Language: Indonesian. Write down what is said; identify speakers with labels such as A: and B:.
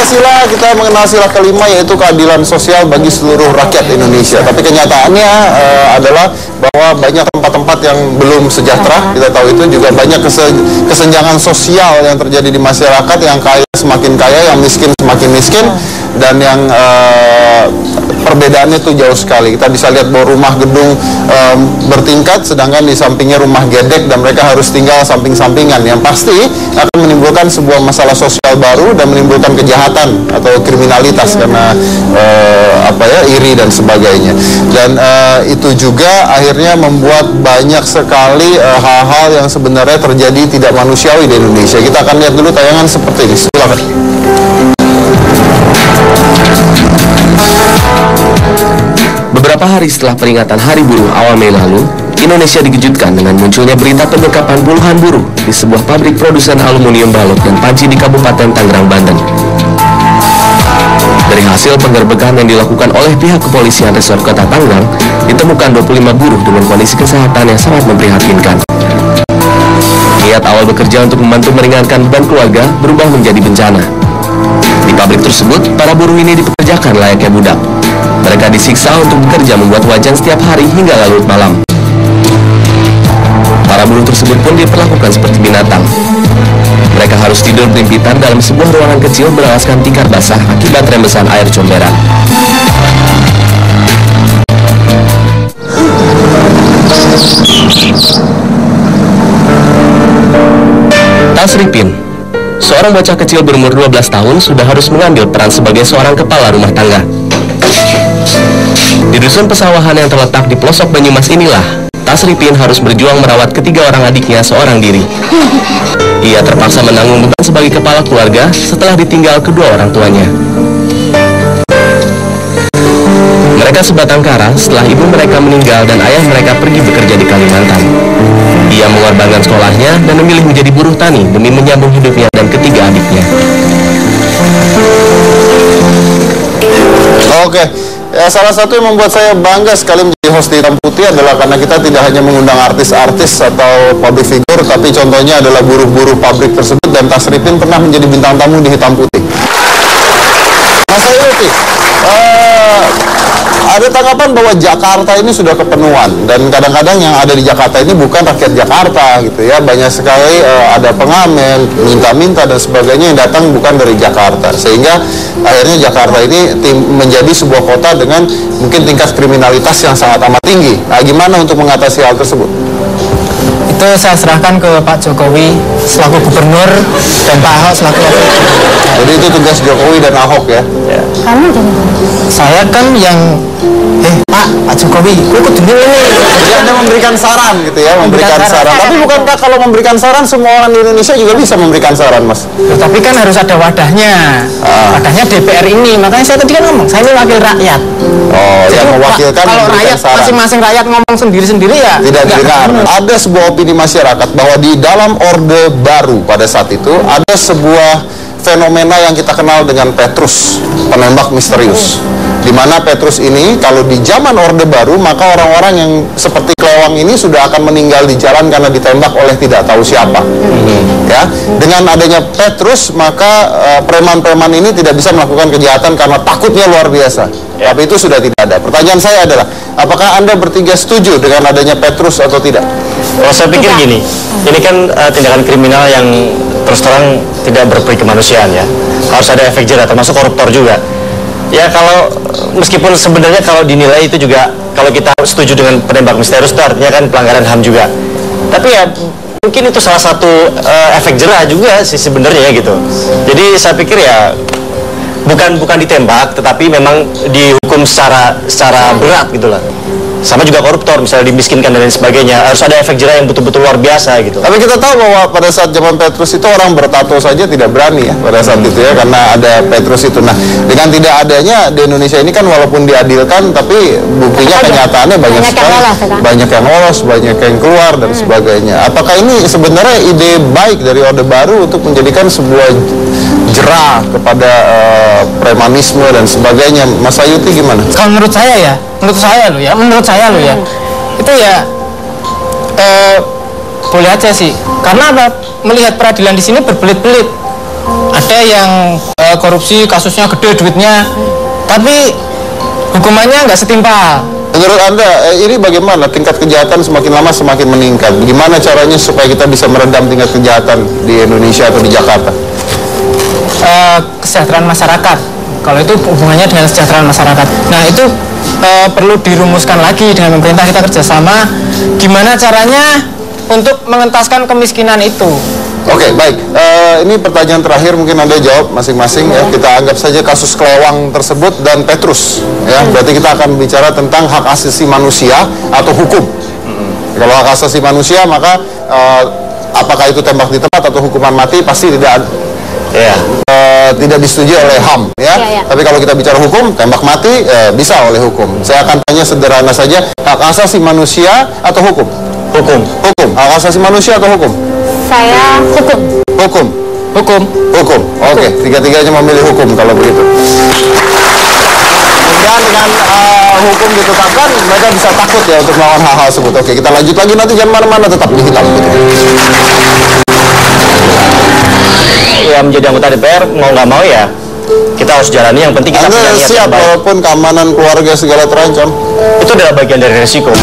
A: Pancasila kita mengenal sila kelima, yaitu keadilan sosial bagi seluruh rakyat Indonesia. Tapi kenyataannya adalah bahwa banyak tempat-tempat yang belum sejahtera. Kita tahu itu juga banyak kesenjangan sosial yang terjadi di masyarakat, yang kaya semakin kaya, yang miskin semakin miskin, dan yang perbedaannya itu jauh sekali. Kita bisa lihat bahwa rumah gedung bertingkat, sedangkan di sampingnya rumah gedek, dan mereka harus tinggal samping-sampingan. Yang pasti akan menimbulkan sebuah masalah sosial baru dan menimbulkan kejahatan atau kriminalitas karena iri dan sebagainya. Dan itu juga akhirnya membuat banyak sekali hal-hal yang sebenarnya terjadi tidak manusiawi di Indonesia. Kita akan lihat dulu tayangan seperti ini. Silakan.
B: Beberapa hari setelah peringatan Hari Buruh awal Mei lalu, Indonesia dikejutkan dengan munculnya berita penyekapan puluhan buruh di sebuah pabrik produsen aluminium balok dan panci di Kabupaten Tangerang, Banten. Dari hasil penggerbekan yang dilakukan oleh pihak kepolisian Resort Kota Tangerang, ditemukan 25 buruh dengan kondisi kesehatan yang sangat memprihatinkan. Niat awal bekerja untuk membantu meringankan beban keluarga berubah menjadi bencana. Di pabrik tersebut, para buruh ini dipekerjakan layaknya budak. Mereka disiksa untuk bekerja membuat wajan setiap hari hingga larut malam. Para buruh tersebut pun diperlakukan seperti binatang. Mereka harus tidur berimpitan dalam sebuah ruangan kecil beralaskan tikar basah akibat rembesan air comberan. Tasripin, seorang bocah kecil berumur 12 tahun sudah harus mengambil peran sebagai seorang kepala rumah tangga. Di dusun pesawahan yang terletak di pelosok Banyumas inilah, Tasripin harus berjuang merawat ketiga orang adiknya seorang diri. Ia terpaksa menanggung beban sebagai kepala keluarga setelah ditinggal kedua orang tuanya. Mereka sebatang kara setelah ibu mereka meninggal dan ayah mereka pergi bekerja di Kalimantan. Ia mengorbankan sekolahnya dan memilih menjadi buruh tani demi menyambung hidupnya dan ketiga adiknya.
A: Oke. Ya, salah satu yang membuat saya bangga sekali menjadi host di Hitam Putih adalah karena kita tidak hanya mengundang artis-artis atau public figure, tapi contohnya adalah buruh-buruh pabrik tersebut, dan Tasripin pernah menjadi bintang tamu di Hitam Putih. Mas Ayuti, ada tanggapan bahwa Jakarta ini sudah kepenuhan, dan kadang-kadang yang ada di Jakarta ini bukan rakyat Jakarta gitu ya. Banyak sekali ada pengamen, minta-minta dan sebagainya yang datang bukan dari Jakarta, sehingga akhirnya Jakarta ini menjadi sebuah kota dengan mungkin tingkat kriminalitas yang sangat amat tinggi. Nah, gimana untuk mengatasi hal tersebut?
C: Itu saya serahkan ke Pak Jokowi selaku gubernur dan Pak Ahok selaku wakil.
A: Jadi itu tugas Jokowi dan Ahok ya?
C: Ya. Saya kan yang Pak Jokowi, ikut dulu ini.
A: Jadi Anda memberikan saran gitu ya, memberikan saran. Tapi bukankah kalau memberikan saran semua orang di Indonesia juga bisa memberikan saran, Mas?
C: Tapi kan harus ada wadahnya. Wadahnya DPR ini. Makanya saya tadi kan ngomong, saya ini wakil rakyat.
A: Oh, jadi yang mewakilkan
C: kalau rakyat masing-masing rakyat ngomong sendiri-sendiri ya
A: tidak didengar. Ada sebuah opini masyarakat bahwa di dalam Orde Baru pada saat itu ada sebuah fenomena yang kita kenal dengan Petrus, penembak misterius. Di mana Petrus ini kalau di zaman Orde Baru, maka orang-orang yang seperti Kelewang ini sudah akan meninggal di jalan karena ditembak oleh tidak tahu siapa. Ya, dengan adanya Petrus, maka preman-preman ini tidak bisa melakukan kejahatan karena takutnya luar biasa. Tapi itu sudah tidak ada. Pertanyaan saya adalah, apakah Anda bertiga setuju dengan adanya Petrus atau tidak?
D: Oh, saya pikir gini, ini kan tindakan kriminal yang terus terang tidak berperi kemanusiaan ya. Harus ada efek jerah, termasuk koruptor juga. Ya, kalau meskipun sebenarnya kalau dinilai itu juga, kalau kita setuju dengan penembak misterius itu artinya kan pelanggaran HAM juga. Tapi ya mungkin itu salah satu efek jerah juga sih sebenarnya gitu. Jadi saya pikir ya bukan ditembak, tetapi memang dihukum secara berat gitulah. Sama juga koruptor, misalnya dimiskinkan dan lain sebagainya. Harus ada efek jerah yang betul-betul luar biasa gitu.
A: Tapi kita tahu bahwa pada saat zaman Petrus itu orang bertato saja tidak berani ya pada saat itu ya, karena ada Petrus itu. Nah, dengan tidak adanya di Indonesia ini kan walaupun diadilkan, tapi buktinya kenyataannya banyak sekali, banyak yang lolos, banyak yang keluar dan sebagainya. Apakah ini sebenarnya ide baik dari Orde Baru untuk menjadikan sebuah jerah kepada premanisme dan sebagainya? Mas Ayuti gimana?
C: Kalau menurut saya loh ya, itu ya boleh aja sih. Karena apa? Melihat peradilan di sini berbelit-belit. Ada yang korupsi, kasusnya gede duitnya, tapi hukumannya nggak setimpal.
A: Menurut Anda, ini bagaimana tingkat kejahatan semakin lama semakin meningkat? Bagaimana caranya supaya kita bisa meredam tingkat kejahatan di Indonesia atau di Jakarta?
C: Kesejahteraan masyarakat. Kalau itu hubungannya dengan kesejahteraan masyarakat. Nah itu perlu dirumuskan lagi dengan pemerintah, kita kerjasama. Gimana caranya untuk mengentaskan kemiskinan itu?
A: Oke, baik. Ini pertanyaan terakhir, mungkin Anda jawab masing-masing ya. Kita anggap saja kasus Kelewang tersebut dan Petrus. Ya, berarti kita akan bicara tentang hak asasi manusia atau hukum. Kalau hak asasi manusia, maka apakah itu tembak di tempat atau hukuman mati pasti tidak. Tidak disetujui oleh HAM ya. Tapi kalau kita bicara hukum, tembak mati bisa oleh hukum. Saya akan tanya sederhana saja, hak asasi manusia atau hukum? Hukum. Hak asasi manusia atau hukum?
E: Saya hukum.
A: Hukum. Oke, tiga-tiganya memilih hukum kalau begitu. Dan dengan hukum ditetapkan, mereka bisa takut ya untuk melawan hal-hal tersebut. Oke, kita lanjut lagi, nanti jangan mana-mana, tetap di Hitam Putih.
D: Ya, menjadi anggota DPR mau nggak mau ya kita harus jalani, yang penting kita punya niat
A: siap
D: yang baik.
A: walaupun keamanan keluarga segala terancam.
D: Itu adalah bagian dari resiko.